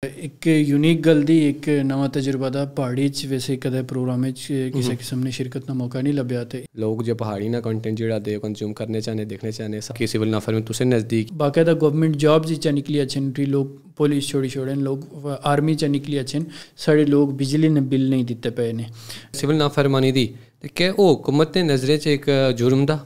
ایک یونیک گل دی ایک نواں تجربہ دا پہاڑی چ ویسے کدے پروگرام کسی قسم نے شرکت کا موقع نہیں لبیا تے لوگ جو پہاڑی نا کنٹینٹ جڑا دے کنزیوم کرنے چاہنے دیکھنے چاہنے کہ سول نافر میں تسے نزدیک باقاعدہ گورنمنٹ جابز چا نکلی اچھن لوگ پولیس چھوڑی چھوڑن لوگ آرمی چا نکلی اچھن سارے لوگ بجلی نے بل نہیں دیتے پے نے سول نافرمانی دی کہ وہ حکومت نے نظریں چ ایک جرم دا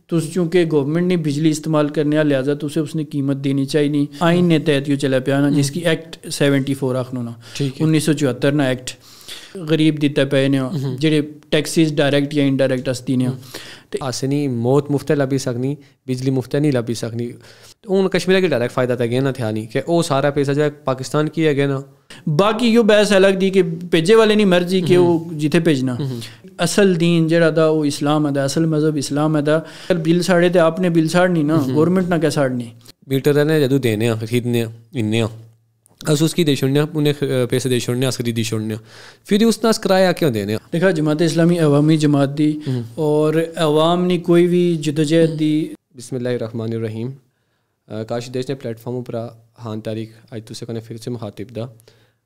تس چونکہ گورنمنٹ نے بجلی استعمال کرنے لہٰذا تو اس نے قیمت دینی چاہیے نہیں آئین نے تحت یوں چلا پیا نا جس کی ایکٹ 74 آخنو نا 1974 نا ایکٹ غریب دیتا پے نے جڑے ٹیکسیز ڈائریکٹ یا انڈائریکٹ استی نے آسنی موت مفت لبی سکنی بجلی مفت نہیں لبی سکنی ہوں کشمیر کے ڈائریکٹ فائدہ تھا گیا نا تھا نہیں کہ وہ سارا پیسہ جو ہے پاکستان کی ہے گیا نا باقی یہ بحث الگ دی کہ بھیجے والے نہیں مرضی کہ وہ جتھے بھیجنا اصل دین جڑا دا وہ اسلام ہے اصل مذہب اسلام ہے بل ساڑے تے آپ نے بل ساڑنی نا گورنمنٹ نہ کیا ساڑنی میٹر نے جدو دینے خریدنے اننے اس اس کی دے چھوڑنے انہیں پیسے دے چھوڑنے اس خریدی چھوڑنے پھر اس ناس کرایہ کیوں دینے دیکھا جماعت اسلامی عوامی جماعت دی اور عوام نے کوئی بھی جدوجہد دی بسم اللہ الرحمن الرحیم کاش دیش نے پلیٹ فارم پر ہان تاریخ اج تسے کنے پھر سے مخاطب دا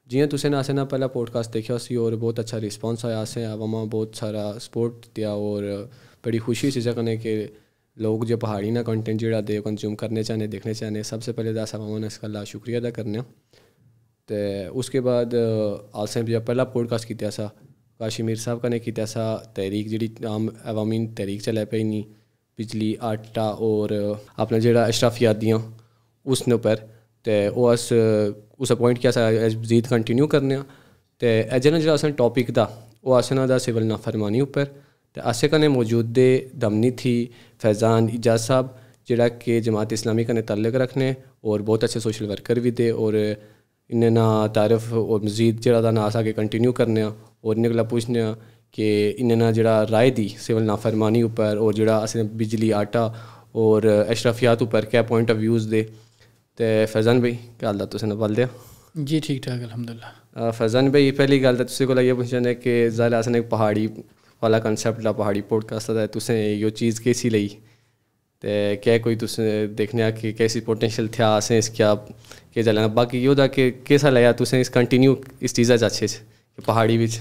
جیاں تسے نہ نا پہلا پوڈ کاسٹ دیکھا سی اور بہت اچھا رسپانس آیا سے عواما بہت سارا سپورٹ دیا اور بڑی خوشی سی کنے کہ لوگ جو پہاڑی نا کنٹینٹ جڑا دے کنزیوم کرنے چاہنے دیکھنے چاہنے سب سے پہلے دس عواما نے اس کا اللہ شکریہ ادا کرنے تو اس کے بعد آلسیں جب پہلا پوڈ کاسٹ کیتا سا کاشی میر صاحب کا نے کیتا سا تحریک جڑی عام عوامی تحریک چلے پی نہیں بجلی آٹا اور اپنا جڑا اشرافیات دیاں اس نے پر تو اس اپوائنٹ کیا سا مزید کنٹینیو کرنے تو ایجنا جڑا اصل ٹاپک دا وہ آسنا دا سول نافرمانی اوپر تو اسے کنے موجود دے دمنی تھی فیضان اجاز صاحب جڑا کہ جماعت اسلامی کنے تعلق رکھنے اور بہت اچھے سوشل ورکر بھی دے اور انہیں نا تعارف اور مزید جڑا دا نا آسا کے کنٹینیو کرنے اور انہیں گلا پوچھنے کہ انہیں نا جڑا رائے دی سول نافرمانی اوپر اور جڑا اصل بجلی آٹا اور اشرافیات اوپر کیا پوائنٹ آف ویوز دے تو فیضان بھائی کیا حال تسے نال دیا جی ٹھیک ٹھاک الحمدللہ فیضان بھائی پہلی گل تو تسے کو یہ پوچھنا ہے کہ ظاہر اصل ایک پہاڑی والا کنسیپٹ لا پہاڑی پوڈ کاسٹ ہے تسے یہ چیز کیسی لئی تو کیا کوئی تسے دیکھنے کہ کیسی پوٹینشیل تھا اسیں اس کیا کہ چلنا باقی یہ دا کہ کیسا لیا تسے اس کنٹینیو اس چیزا اچھے کہ پہاڑی بچ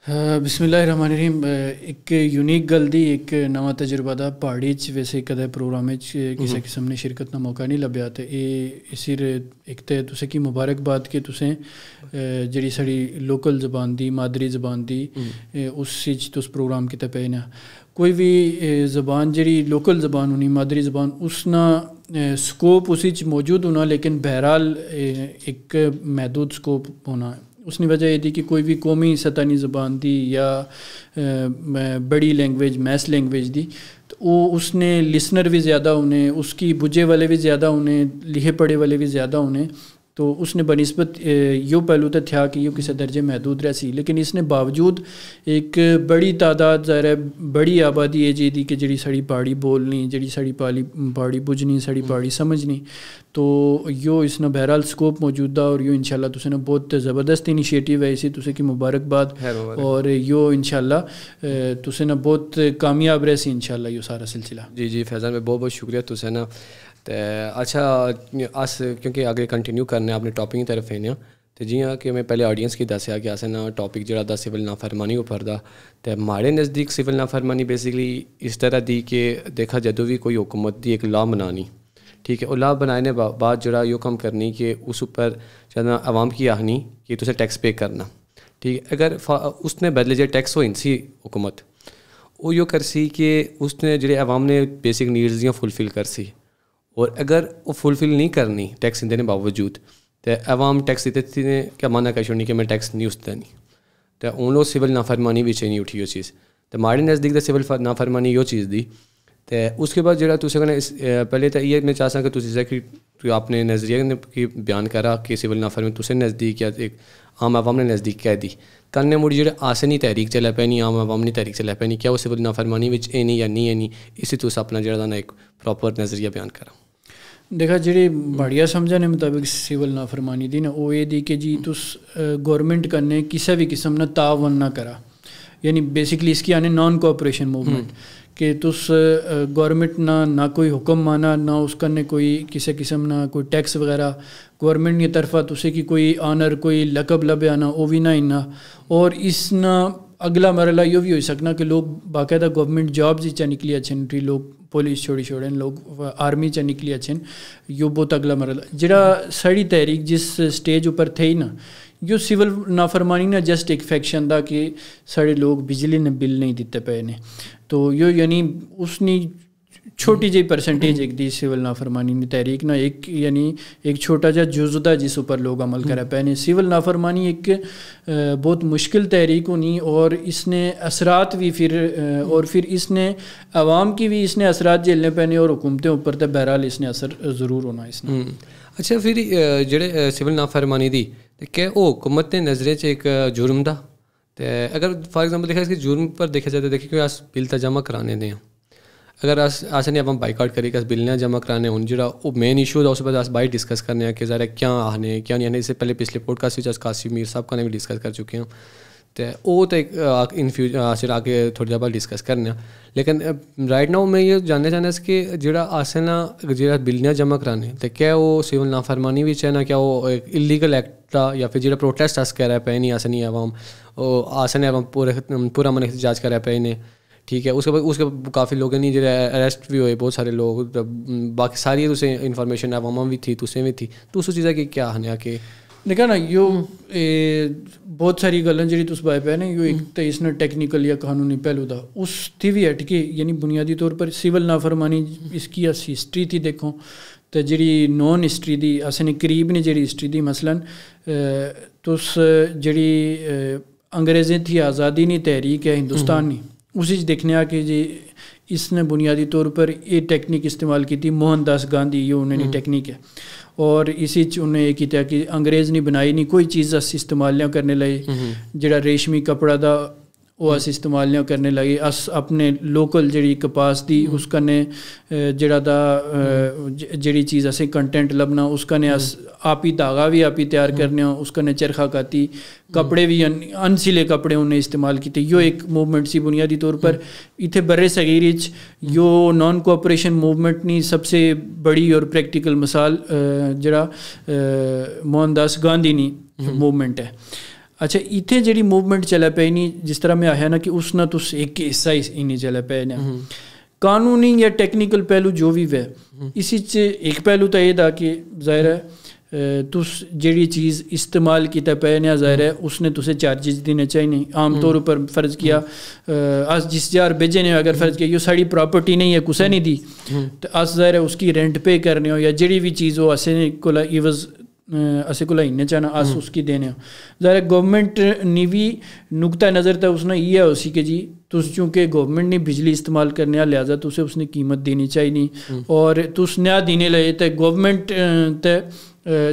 بسم اللہ الرحمن الرحیم ایک یونیک گل دی ایک نواں تجربہ دا پہاڑی چ ویسے کدے پروگرام کسی قسم نے شرکت کا موقع نہیں لبیا تو یہ اسی ایک تو تسے کی مبارکباد کہ تسیں جڑی ساری لوکل زبان دی مادری زبان دی اس تس پروگرام کیتے پے نا کوئی بھی زبان جڑی لوکل زبان ہونی مادری زبان اس نا سکوپ اسی چ موجود ہونا لیکن بہرحال ایک محدود سکوپ ہونا اس نے وجہ یہ تھی کہ کوئی بھی قومی سطحی زبان دی یا بڑی لینگویج میس لینگویج دی تو وہ اس نے لسنر بھی زیادہ ہونے اس کی بجے والے بھی زیادہ ہونے لکھے پڑھے والے بھی زیادہ ہونے تو اس نے بنسبت یوں پہلو تو تھا کہ یہ کسی درجے محدود رہ سی لیکن اس نے باوجود ایک بڑی تعداد ظاہر ہے بڑی آبادی ہے جی دی کہ جڑی ساری پہاڑی بولنی جڑی ساری پہاڑی بجنی ساری پہاڑی سمجھنی تو یو اس نے بہرحال سکوپ موجودہ اور یو انشاءاللہ تسے نے بہت زبردست انیشیٹیو ہے اسی تسے کی مبارکباد اور یو انشاءاللہ تسے نے بہت کامیاب رہ سی انشاءاللہ یو سارا سلسلہ جی فیضان میں بہت شکریہ تسے نا تو اچھا اس کیونکہ آگے کنٹینیو کرنا اپنے ٹاپک کی طرف ہے تو جیاں کہ میں پہلے آڈینس کی دسیا کہ اسے نا ٹاپک جڑا دا سول نافرمانی اوپر دا تو ہمارے نزدیک سول نافرمانی بیسیکلی اس طرح دی کہ دیکھا جدو بھی کوئی حکومت دی ایک لا بنانی ٹھیک ہے اور لا بنانے بعد جڑا یہ کم کرنی کہ اس اوپر جانا عوام کی آہنی کہ تسے ٹیکس پے کرنا ٹھیک ہے اگر اس نے بدلے جو ٹیکس ہو انسی حکومت وہ یہ کر سی کہ اس نے جڑے عوام نے بیسک نیڈز دیاں فلفل کر سی اور اگر وہ فلفل نہیں کرنی ٹیکس دینے باوجود تو عوام ٹیکس دیتے نے کیا مانا کر چھوڑنی کہ میں ٹیکس نہیں اس دینی تو ان لوگ سول نافرمانی بھی نہیں اٹھی وہ چیز تو ہمارے نزدیک تو سول نافرمانی یہ چیز دی تو اس کے بعد جڑا تسے کنے پہلے تو یہ میں چاہ سا کہ تسے کہ آپ نے نظریہ کی بیان کرا کہ سول نافرمانی تسے نزدیک یا ایک عام عوام نے نزدیک کہہ دی کل نے مڑی جڑے آسنی تحریک چلا پہ نہیں عام عوام نے تحریک چلا پہ نہیں کیا وہ سول نافرمانی وچ اے نہیں یا نہیں ہے نہیں اسی تو اپنا جڑا نا ایک پراپر نظریہ بیان کرا دیکھا جی بڑھیا سمجھنے مطابق سول نافرمانی دی نا وہ یہ دی کہ جی تس گورنمنٹ کرنے کسی بھی قسم نہ تعاون نہ کرا یعنی بیسکلی اس کی آنے نان کوآپریشن موومنٹ کہ تس گورنمنٹ نہ کوئی حکم مانا نہ اس کنے کوئی کسی قسم نہ کوئی ٹیکس وغیرہ گورنمنٹ کی طرفہ تسے کی کوئی آنر کوئی لقب لبیا نہ وہ بھی نہ اننا اور اس نہ اگلا مرحلہ یہ بھی ہو سکنا کہ لوگ باقاعدہ گورنمنٹ جابز ہی چا نکلی اچھن لوگ پولیس چھوڑیں لوگ آرمی چا نکلی اچھن یہ بہت اگلا مرحلہ جڑا ساری تحریک جس سٹیج اوپر تھے نا جو سول نافرمانی نہ جسٹ ایک فیکشن تھا کہ سارے لوگ بجلی نے بل نہیں دیتے پے نے تو یہ یعنی اس نے چھوٹی جی پرسنٹیج ایک دی سول نافرمانی نے تحریک نہ ایک یعنی ایک چھوٹا جا جزء تھا جس اوپر لوگ عمل کرے پے نے سول نافرمانی ایک بہت مشکل تحریک ہونی اور اس نے اثرات بھی پھر اس نے عوام کی بھی اس نے اثرات جھیلنے پے اور حکومتیں اوپر تو بہرحال اس نے اثر ضرور ہونا اس نے. اچھا پھر جڑے سول نافرمانی دی کہ وہ حکومت نے نظرے چ ایک جرم دا تو اگر فار ایگزامپل دیکھا اس کے جرم پر دیکھا جائے تو دیکھیں کہ اس بل تا جمع کرانے دیں اگر آسے نہیں آپ بائک آؤٹ کری کہ بل نہ جمع کرانے ہوں جڑا وہ مین ایشو تھا اس پر بائی ڈسکس کرنے ہیں کہ ذرا کیا آنے کیا نہیں آنے اس سے پہلے پچھلے پوڈ کاسٹ میں قاسم میر صاحب کا نے بھی ڈسکس کر چکے ہیں تو وہ تو ایک ان فیوچر آ کے تھوڑی دیر بعد ڈسکس کرنے لیکن رائٹ ناؤ میں یہ جاننا چاہنا اس کہ جڑا آسے نہ جڑا بل نہ جمع کرانے تو کیا وہ سول نافرمانی بھی ہے نا کیا وہ ایک انلیگل ایکٹ تھا یا پھر جڑا پروٹیسٹ آس کہہ رہا پہ نہیں آسے نہیں عوام وہ آسے نہیں عوام پورا من احتجاج کر رہا پہ انہیں ٹھیک ہے اس کے کافی لوگ نہیں جڑے اریسٹ بھی ہوئے بہت سارے لوگ باقی ساری اسے انفارمیشن عوام بھی تھی تسیں بھی تھی تو اس چیزیں کہ کیا آنے کہ دیکھا نا یہ بہت ساری گلیں جی تس بائے پہ نا یہ ایک تو اس نے ٹیکنیکل یا قانونی پہلو تھا اس تھی بھی ہٹ کے یعنی بنیادی طور پر سول نافرمانی اس کی ہسٹری تھی دیکھو تو جڑی نان ہسٹری دی اصل قریب نے جڑی ہسٹری دی مثلاً تس جڑی انگریزیں تھی آزادی نہیں تحریک ہے ہندوستان نہیں اسی دیکھنے کہ جی اس نے بنیادی طور پر یہ ٹیکنیک استعمال کی تھی موہن داس گاندھی یہ انہوں نے ٹیکنیک ہے اور اسی انہیں یہ کیا کہ انگریز نے بنائی نہیں کوئی چیز اس استعمال نہ کرنے لگے جڑا ریشمی کپڑا دا وہ اس استعمال نہ کرنے لگے اس اپنے لوکل جڑی کپاس دی اس کا نے جڑا دا جڑی چیز اسے کنٹینٹ لبنا اس کا نے آپ ہی داغا بھی آپ ہی تیار کرنے اس کا نے چرخہ کاتی کپڑے بھی ان سلے کپڑے انہیں استعمال کیتے یہ ایک موومنٹ سی بنیادی طور پر اتنے برے صغیر یہ نان کوآپریشن موومنٹ نہیں سب سے بڑی اور پریکٹیکل مثال جڑا موہن داس گاندھی نہیں موومنٹ ہے. اچھا اتنے جڑی موومنٹ چلا پی نہیں جس طرح میں آیا نا کہ اس نہ تس ایک حصہ ہی نہیں چلا پے نا قانونی یا ٹیکنیکل پہلو جو بھی ہے اسی ایک پہلو تو یہ تھا کہ ظاہر ہے تس جڑی چیز استعمال کیتا پے نا ظاہر ہے اس نے تسے چارجز دینے چاہیے عام طور پر فرض کیا جس جار بھیجے نے اگر فرض کیا یہ ساری پراپرٹی نہیں ہے کسے نہیں دی تو اس ظاہر ہے اس کی رینٹ پے کرنے ہو یا جڑی بھی چیز ہو اسے کو ایوز اسے کو ہی چاہنا آس اس کی دینے ہو ظاہر گورنمنٹ نے بھی نقطہ نظر تھا اس نے یہ ہے اسی کہ جی تس چونکہ گورنمنٹ نے بجلی استعمال کرنے لہٰذا تسے اس نے قیمت دینی چاہیے اور تس نیا دینے لگے تو گورنمنٹ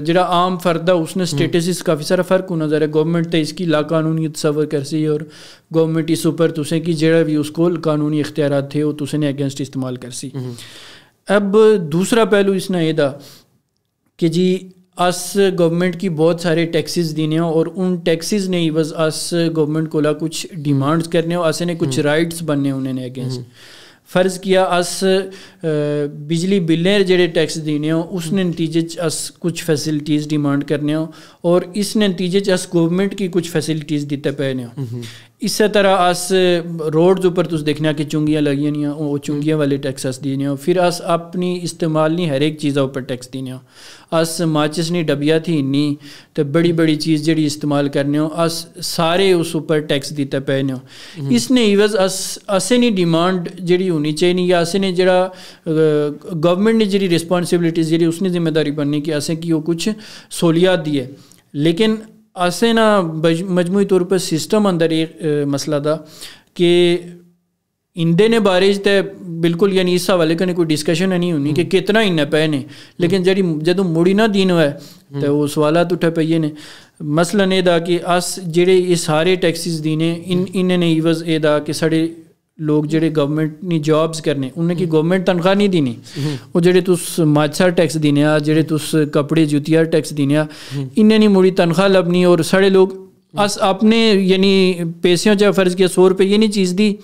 جڑا عام فرد ہے اس نے سٹیٹس کافی سارا فرق ہونا ظاہر ہے گورنمنٹ تو اس کی لا قانونی تصور کر سی اور گورنمنٹ اس اوپر تسیں کی جڑا بھی اس کو قانونی اختیارات تھے وہ تسیں نے اگینسٹ استعمال کر سی. اب دوسرا پہلو اس نے یہ تھا کہ جی اس گورنمنٹ کی بہت سارے ٹیکسز دینے ہوں اور ان ٹیکسز نے بس اس گورنمنٹ کو کچھ ڈیمانڈز کرنے ہوں اسے نے کچھ رائٹس بننے انہیں نے اگینسٹ فرض کیا اس بجلی بلیں جڑے ٹیکس دینے ہوں اس نے نتیجے اس کچھ فیسلٹیز ڈیمانڈ کرنے ہوں اور اس نے نتیجے اس گورنمنٹ کی کچھ فیسلٹیز دیتے پے نے ہوں. اسی طرح اس روڈز اوپر تس دیکھنا کہ چنگیاں لگی نہیں ہوں وہ چنگیاں والے ٹیکس اس دینے ہوں پھر اس اپنی استعمال نہیں ہر ایک چیزوں اوپر ٹیکس دینے ہوں اس ماچس نہیں ڈبیا تھی نہیں تو بڑی بڑی چیز جڑی استعمال کرنے ہوں اس سارے اس اوپر ٹیکس دیتے پے نے ہوں. اس نے ایوز اسے نہیں ڈیمانڈ جڑی ہونی چاہیے یا اسے نے جڑا گورنمنٹ نے جڑی رسپانسبلٹیز جڑی اس نے ذمہ داری بننی کہ اسے کی وہ کچھ سہولیات دی ہے لیکن اسے نا مجموعی طور پر سسٹم اندر ایک مسئلہ تھا کہ اندے نے بارے تے بالکل یعنی اس حوالے کا کوئی ڈسکشن نہیں ہونی کہ کتنا ہی نہ پے نے لیکن جڑی جدوں مڑی نہ دین ہوا ہے تو وہ سوالات اٹھے پئیے نے مثلاً یہ تھا کہ اس جڑے یہ سارے ٹیکسز دینے انہیں نے ایوز یہ تھا کہ سارے لوگ جڑے گورنمنٹ نے جابز کرنے انہیں کی گورنمنٹ تنخواہ نہیں دینی وہ جڑے تس ماچھا ٹیکس دینے جڑے تس کپڑے جوتیاں ٹیکس دینے انہیں نہیں مڑی تنخواہ لبنی اور سارے لوگ اس اپنے یعنی پیسوں چاہے فرض کیا 100 روپے یہ نہیں چیز دی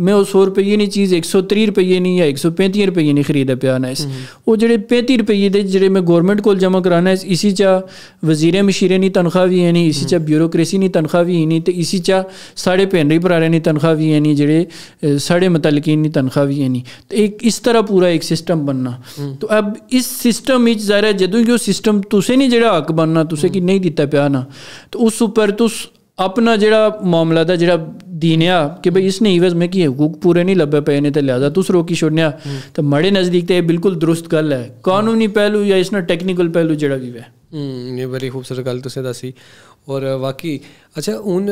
میں وہ 100 روپیے نہیں چیز 130 روپیے نہیں یا 135 روپیے نہیں خریدا پیا نا اس وہ جڑے 35 روپیے دے جڑے میں گورنمنٹ کو جمع کرانا ہے اسی چا وزیر مشیرے نہیں تنخواہ بھی ہے نہیں اسی چا بیوروکریسی نہیں تنخواہ بھی ہے نہیں تو اسی چا ساڑھے پینری پرارے نہیں تنخواہ بھی ہے نہیں جڑے ساڑھے متعلقین نہیں تنخواہ بھی ہے نہیں تو ایک اس طرح پورا ایک سسٹم بننا. تو اب اس سسٹم وچ ظاہر ہے جدوں کہ وہ سسٹم تسے نہیں جڑا حق بننا تسے کی نہیں دیتا پیا نا تو اس اوپر تس اپنا جڑا معاملہ دا جڑا دینیا کہ بھئی اس نے عوض میں کہ حقوق پورے نہیں لبے پے نے تے لہذا تس روکی چھوڑنیا تو مڑے نزدیک تے بالکل درست گل ہے. قانونی پہلو یا اس نا ٹیکنیکل پہلو جڑا بھی ہے یہ بڑی خوبصورت گل تسیں دسی. اور واقعی اچھا ہن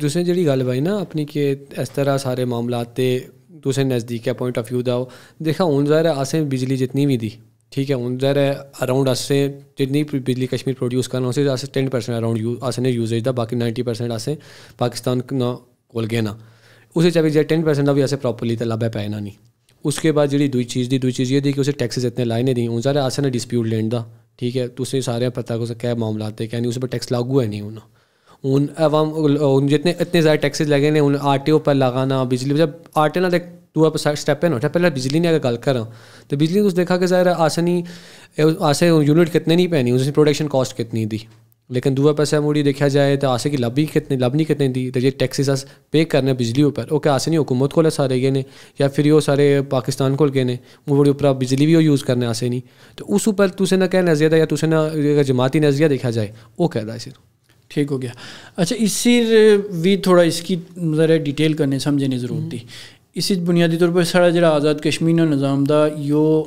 تسیں جڑی گل بائی نا اپنی کہ اس طرح سارے معاملات تے تسیں نزدیک ہے پوائنٹ آف ویو دا دیکھا ہن ظاہر ہے اسیں بجلی جتنی بھی دی ٹھیک ہے ہن ظاہر ہے اراؤنڈ اسے جتنی بجلی کشمیر پروڈیوس کرنا اسے 10% اراؤنڈ اسے یوزیج دا باقی 90% اسے پاکستان کول گئے نا اسے چاہیے جی 10% بھی اسے پراپرلی تو لبا پے نا نہیں. اس کے بعد جی دوئی چیز یہ دی کہ اسے ٹیکسز اتنے لائے نہیں دی ہوں ظاہر اسے نا ڈسپیوٹ لینڈ دا ٹھیک ہے تو اسے سارے پتہ کو کیا معاملات ہے کیا نہیں اس پر ٹیکس لاگو ہے نہیں ہوں عوام جتنے اتنے زیادہ ٹیکسز لگے نے ان آر ٹی او پر لگانا بجلی جب آر ٹی او نہ دو اسٹیپ ہے نا پہلے بجلی نے اگر گل کراں تو بجلی نے دیکھا کہ ظاہر آسانی آسے یونٹ کتنے نہیں پہنی اس کی پروڈکشن کاسٹ کتنی دی لیکن دوا پیسہ موڑی دیکھا جائے تو آسے کی لبنی کتنے دی تو یہ ٹیکسز پے کرنے بجلی اوپر وہ کیا آسے نہیں حکومت کو سارے گئے نے یا پھر وہ سارے پاکستان کو گئے نے وہ بڑی اوپر بجلی بھی وہ یوز کرنے آسے نہیں تو اس اوپر تسے نہ کیا نظریہ تھا یا تسے نہ جماعتی نظریہ دیکھا جائے وہ کہہ رہا ہے صرف ٹھیک ہو گیا. اچھا اس سے بھی تھوڑا اس کی ذرا ڈیٹیل کرنے سمجھنے ضرورت تھی. اسی بنیادی طور پر سارا جڑا آزاد کشمیر نا نظام دا یو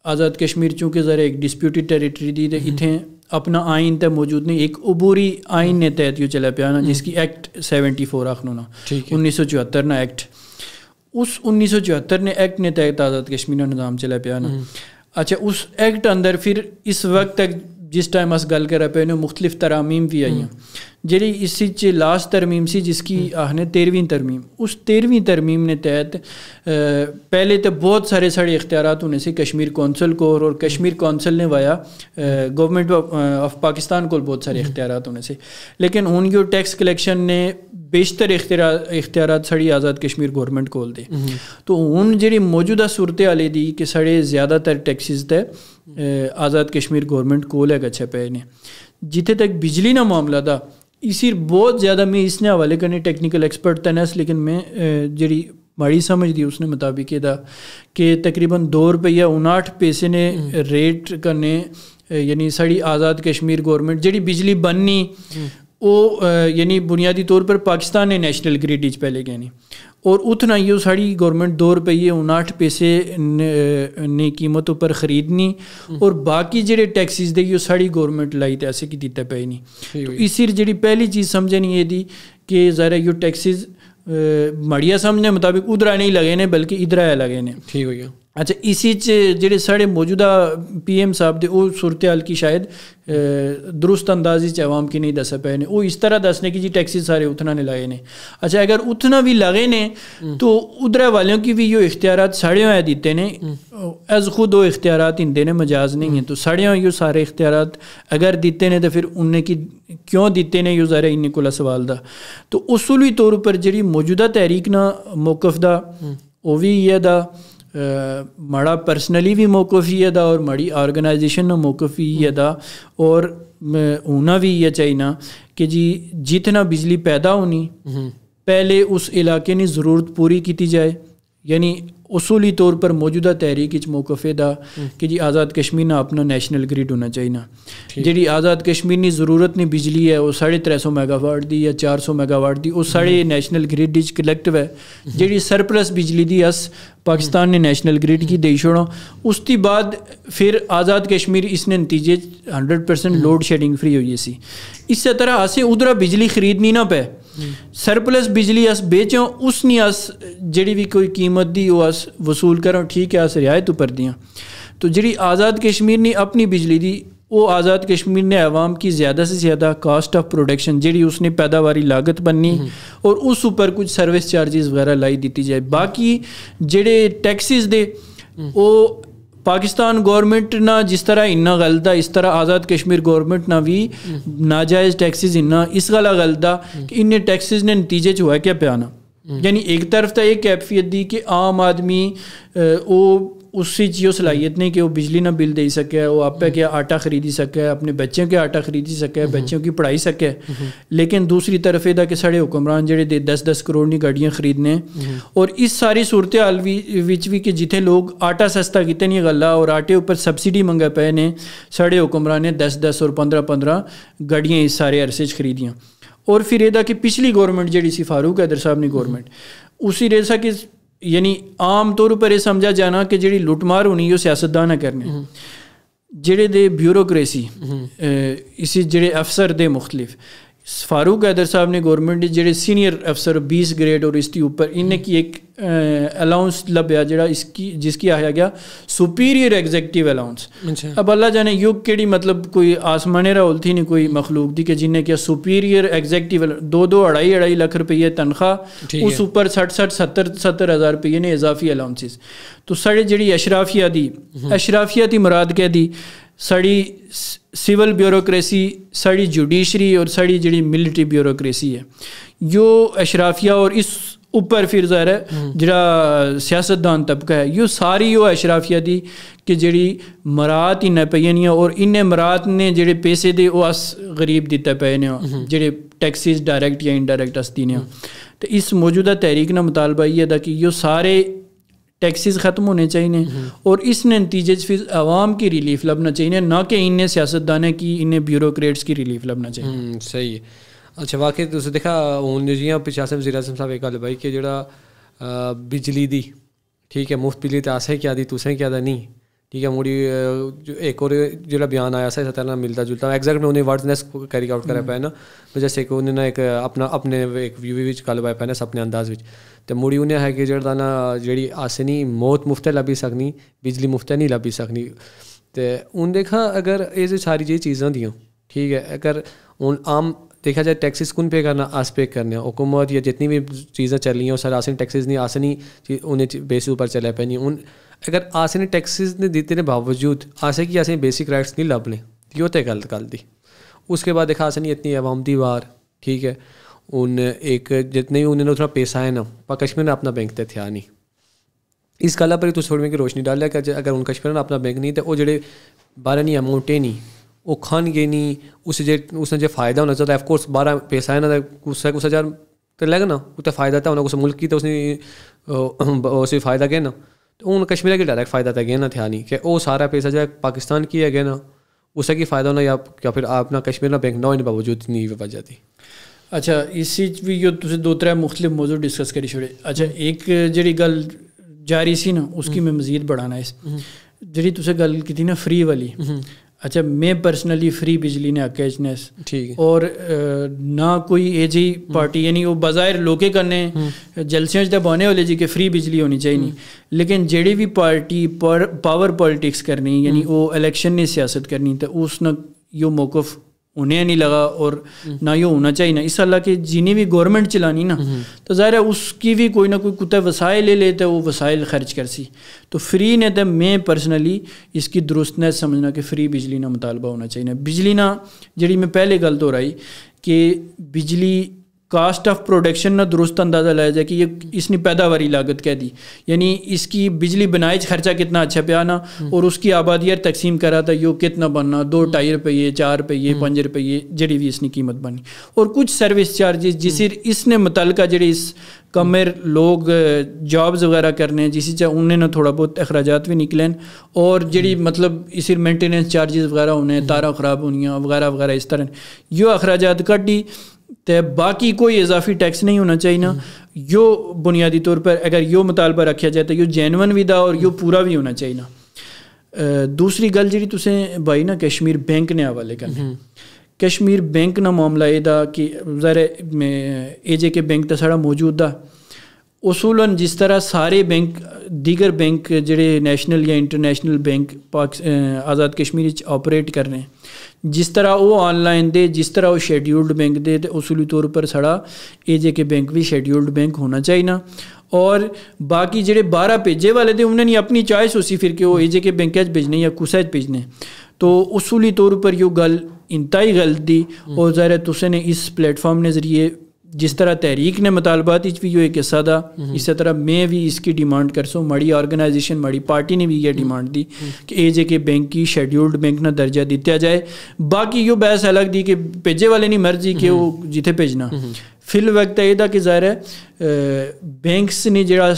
آزاد کشمیر چونکہ ذرا ایک ڈسپیوٹڈ ٹیریٹری دی تے اتھیں اپنا آئین تے موجود نہیں ایک عبوری آئین نے تحت یوں چلا پیا نا جس کی ایکٹ 74 آخنو نا 1974 نا ایکٹ اس 1974 نے ایکٹ نے تحت آزاد کشمیر نا نظام چلا پیا نا. اچھا اس ایکٹ اندر پھر اس وقت تک جس ٹائم اس گل کر پہ مختلف ترامیم بھی آئی ہیں جی اسی لاسٹ ترمیم سی جس کی آخنے 13ویں ترمیم اس 13ویں ترمیم نے تحت پہلے تو بہت سارے سارے اختیارات ہونے سے کشمیر کونسل کو اور کشمیر کونسل نے وایا گورنمنٹ آف پاکستان کو بہت سارے اختیارات ہونے سے لیکن ان کی ٹیکس کلیکشن نے بیشتر اختیارات سڑی آزاد کشمیر گورنمنٹ کو دے تو ان جڑی موجودہ صورت حال دی کہ سڑے زیادہ تر ٹیکسز تے آزاد کشمیر گورنمنٹ کو لے گچھے پے نے جتنے تک بجلی نہ معاملہ تھا اسی بہت زیادہ میں اس نے حوالے کرنے ٹیکنیکل ایکسپرٹ تنس لیکن میں جڑی ماڑی سمجھ دی اس نے مطابق یہ تھا کہ تقریباً 2 روپیہ 59 پیسے نے ریٹ کرنے یعنی ساری آزاد کشمیر گورنمنٹ جڑی بجلی بننی وہ یعنی بنیادی طور پر پاکستان نے نیشنل گریڈ پہلے گئے نہیں اور اتنا یہ ساری گورنمنٹ 2 روپیے 59 پیسے نے قیمتوں پر خریدنی اور باقی جڑے ٹیکسیز دے یہ ساری گورنمنٹ لائی تے ایسے کی دیتا پہ نہیں. تو اسی جڑی پہلی چیز سمجھنی یہ دی کہ ذرا یہ ٹیکسیز مڑیا سمجھنے مطابق ادھر نہیں لگے نے بلکہ ادھر آیا لگے نے. ٹھیک ہو گیا. اچھا اسی جڑے سارے موجودہ پی ایم صاحب دے وہ صورتحال کی شاید درست اندازی چ عوام کی نہیں دس پے نے وہ اس طرح دسنے کی جی ٹیکسیز سارے اتنا نے لگے نے. اچھا اگر اتنا بھی لگے نے تو ادھر والوں کی بھی یہ اختیارات ساڑے ہوئے دیتے نے از خود وہ اختیارات ان دینے مجاز نہیں ہیں تو ساڑے ہوئے یہ سارے اختیارات اگر دیتے نے تو پھر انہیں کی کیوں دیتے نے یہ ذرا ان کو سوال دا. تو اصولی طور پر جڑی موجودہ تحریک نہ موقف دا وہ بھی یہ دا مڑا پرسنلی بھی موقف ہی دا اور مڑی آرگنائزیشن نہ موقف ہی دا اور ہونا بھی یہ چاہیے نا کہ جی جتنا بجلی پیدا ہونی پہلے اس علاقے نے ضرورت پوری کیتی جائے یعنی اصولی طور پر موجودہ تحریک موقف دا کہ جی آزاد کشمیر نہ اپنا نیشنل گریڈ ہونا چاہیے نا جی آزاد کشمیر کی ضرورت نہیں بجلی ہے وہ 350 میگا واٹ دی یا 400 میگا واٹ دی وہ سارے نیشنل گریڈ کلیکٹو ہے جی سرپلس بجلی دی اس پاکستان نے نیشنل گریڈ کی دے چھوڑا اس کی بعد پھر آزاد کشمیر اس نے نتیجے 100% لوڈ شیڈنگ فری ہوئی سی. اس طرح اسے ادھر بجلی خریدنی نہ پے سرپلس بجلی اس بیچوں اس نہیں اس جڑی بھی کوئی قیمت دی وہ اس وصول کروں ٹھیک ہے اس رعایت اوپر دیاں. تو جڑی آزاد کشمیر نے اپنی بجلی دی وہ آزاد کشمیر نے عوام کی زیادہ سے زیادہ کاسٹ آف پروڈکشن جڑی اس نے پیداواری لاگت بننی اور اس اوپر کچھ سروس چارجز وغیرہ لائی دیتی جائے. باقی جڑے ٹیکسیز دے وہ پاکستان گورنمنٹ نہ جس طرح اننا غلطہ اس طرح آزاد کشمیر گورنمنٹ نہ بھی ناجائز ٹیکسیز اننا اس گلا غلطہ کہ ان ٹیکسیز نے نتیجے چ ہوا کیا پیانا یعنی ایک طرف تو یہ کیفیت دی کہ عام آدمی وہ اس چیز صلاحیت نہیں کہ وہ بجلی نہ بل دے سکے, وہ آپ پہ کیا آٹا خریدی سکے, اپنے بچوں کے آٹا خریدی سکے, بچوں کی پڑھائی سکے. لیکن دوسری طرف یہ کہ سارے حکمران جڑے 10-10 کروڑ کی گاڑیاں خریدنے, اور اس ساری صورتحال بھی کہ جتنے لوگ آٹا سستا کیتے نہیں گلا اور آٹے اوپر سبسڈی منگا پے نے, سارے حکمران نے 10-10 اور 15-15 گاڑیاں اس سارے عرصے خریدیاں. اور پھر یہ کہ پچھلی گورنمنٹ جڑی سی فاروق حیدر صاحب نے گورنمنٹ, اسی ریسا کہ یعنی عام طور پر یہ سمجھا جانا کہ جڑی لٹ مار ہونی وہ سیاستدان نہ کرنے, جڑے دے بیوروکریسی اسی جڑے افسر دے مختلف. فاروق حیدر صاحب نے گورنمنٹ جڑے سینئر افسر 20 گریڈ اور اس کی اوپر انہیں کی ایک الاؤنس لبیا جڑا اس کی جس کی آیا گیا سپیریئر ایگزیکٹیو الاؤنس. اب اللہ جانے یو کیڑی مطلب کوئی آسمانے رول تھی نہیں کوئی مخلوق دی کہ جن نے کیا سپیریئر ایگزیکٹیو 2-2-2.5 لاکھ روپیے تنخواہ, اس اوپر 60-70 ہزار روپیے نے اضافی الاؤنسز. تو ساڑے جڑی اشرافیہ دی مراد کہہ دی ساڑی سول بیوروکریسی, ساڑی جوڈیشری اور ساڑی جڑی ملٹری بیوروکریسی ہے, یو اشرافیہ اور اس اوپر پھر ظاہر ہے جڑا سیاستدان طبقہ ہے یو ساری یو اشرافیہ دی کہ جڑی مرات ہی نہ پئیاں, اور انہیں مرات نے جڑے پیسے دے وہ اس غریب دیتے پے نے جڑے ٹیکسیز ڈائریکٹ یا انڈائریکٹ اس دینے. تو اس موجودہ تحریک کا مطالبہ یہ تھا کہ یہ سارے ٹیکسیز ختم ہونے چاہیے اور اس نے نتیجے پھر عوام کی ریلیف لبنا چاہیے, نہ کہ انہیں سیاستدانیں کی انہیں بیوروکریٹس کی ریلیف لبنا چاہیے. صحیح ہے. اچھا واقعی تُسے دیکھا ہوں جیاں پچھاسے وزیر اعظم صاحب ایک گل بھائی کہ جڑا بجلی دی ٹھیک ہے مفت بجلی تو آسے کیا دی تُسیں کیا دا نہیں ٹھیک ہے. مڑی ایک اور جڑا بیان آیا سا اس طرح ملتا جلتا ایگزیکٹ میں انہیں ورڈنس کیری آؤٹ کرا پایا نا, جیسے کہ انہیں ایک اپنے ایک ویو گل پایا پایا اپنے انداز تو مڑی انہیں ہے کہ جڑا نا جڑی آسنی موت مفت لبھی سکنی بجلی مفت نہیں لبھی سکنی. تو ان دیکھا اگر یہ ساری جی چیزاں دیاں ٹھیک ہے, اگر ہوں عام دیکھا جائے ٹیکسیز کون پے کرنا آس پے کرنے حکومت یا جتنی بھی چیزیں چل رہی ہیں وہ سر آسانی ٹیکسیز نہیں آسانی انہیں بیس اوپر چلے پہ نہیں. ان اگر آسانی ٹیکسیز نے دیتے نے باوجود آسے کی آسانی بیسک رائٹس نہیں لب لیں یہ تو غلط کر دی. اس کے بعد دیکھا آسانی اتنی عوامتی وار ٹھیک ہے, ان ایک جتنے انہوں نے اتنا پیسہ ہے نا پر کشمیر نے اپنا بینک تے تھیا نہیں. اس گل پر تو تھوڑی میں کہ روشنی ڈال لیا کہ اگر ان کشمیر نے اپنا بینک نہیں تو وہ جڑے بارہ نہیں اماؤنٹیں نہیں وہ کھان گے نہیں, اس نے جو فائدہ ہونا چاہتا ہے آف کورس 12 پیسہ ہے نا اس ہزار تو لے گا نا وہ تو فائدہ تھا انہیں ملک کی تو اس نے فائدہ گیا نا, تو ان کشمیر کے ڈائریکٹ فائدہ تھا گیا نا تھا نہیں کہ وہ سارا پیسہ جو ہے پاکستان کی ہے گیا نا اسے کی فائدہ ہونا یا پھر اپنا کشمیر نا بینک نہ ہونے باوجود نہیں وجہ تھی. اچھا اس بھی جو تُسے 2-3 مختلف موضوع ڈسکس کری چھوڑے. اچھا ایک جڑی گل جاری سی نا اس کی میں مزید بڑھانا اس جڑی تُسے گل کی تھی نا فری والی. اچھا میں پرسنلی فری بجلی نے آکے ٹھیک اور نہ کوئی اے جی پارٹی یعنی وہ بظاہر لوکے کرنے جلسیاں جب آنے والے جی کہ فری بجلی ہونی چاہیے نہیں, لیکن جڑی بھی پارٹی پاور پالیٹکس کرنی یعنی وہ الیکشن نے سیاست کرنی تو اس نہ یہ موقف انہیں نہیں لگا اور نہ یہ ہونا چاہیے نا. اس اللہ کہ جنہیں بھی گورنمنٹ چلانی نا تو ظاہر ہے اس کی بھی کوئی نہ کوئی کتا وسائل لے لیتے وہ وسائل خرچ کر سی. تو فری نے تو میں پرسنلی اس کی درست نہ سمجھنا کہ فری بجلی نہ مطالبہ ہونا چاہیے. بجلی نہ جڑی میں پہلے گل تو رہی کہ بجلی کاسٹ آف پروڈکشن نہ درست اندازہ لایا جائے کہ یہ اس نے پیداواری لاگت کہہ دی یعنی اس کی بجلی بنائے خرچہ کتنا اچھا پیا نا اور اس کی آبادیت تقسیم کرا تھا یہ کتنا بننا 2-2.5 روپیے 4 روپیے 5 روپیے جڑی بھی اس کی قیمت بنی, اور کچھ سروس چارجز جس اس نے متعلقہ جڑی اس کمر لوگ جابز وغیرہ کرنے جس سے انہیں نہ تھوڑا بہت اخراجات بھی نکلیں اور جڑی مطلب اس مینٹیننس چارجز وغیرہ ہونے تارہ خراب ہونیاں وغیرہ وغیرہ اس طرح یہ اخراجات کٹ دی تو باقی کوئی اضافی ٹیکس نہیں ہونا چاہیے نا. یہ بنیادی طور پر اگر یہ مطالبہ رکھا جائے تو یہ جینون بھی دا اور یہ پورا بھی ہونا چاہیے نا. دوسری گل جی تسیں بھائی نا کشمیر بینک نے حوالے کرنے کشمیر بینک نہ معاملہ یہ دا کہ ظاہر اے جے کے بینک تو سارا موجود دا اصولاً جس طرح سارے بینک دیگر بینک جڑے نیشنل یا international bank Azad Kashmir operate کر رہے ہیں جس طرح وہ آن لائن دے جس طرح وہ شیڈیولڈ بینک دے تو اصولی طور پر سڑا اے جے کے بینک بھی شیڈیولڈ بینک ہونا چاہیے نا. اور باقی جڑے 12 بھیجے والے تھے انہوں نے اپنی چوائس اسی پھر کہ وہ اے جے کے بینک بھیجنے یا کسا بھیجنے. تو اصولی طور پر یہ گل انتہائی غلط دی اور ظاہر ہے تسے نے اس پلیٹ فارم نے ذریعے جس طرح تحریک نے مطالبات بھی جو ایک حصہ تھا، اسی طرح میں بھی اس کی ڈیمانڈ کر سوں. ماڑی آرگنائزیشن ماڑی پارٹی نے بھی یہ ڈیمانڈ دی کہ اے جے کے بینک کی شیڈیولڈ بینک نہ درجہ دیتا جائے. باقی یہ بحث الگ دی کہ بھیجے والے نہیں مرضی کہ وہ جتھے بھیجنا. فی الوقت یہ دا کہ ظاہر ہے بینکس نے جڑا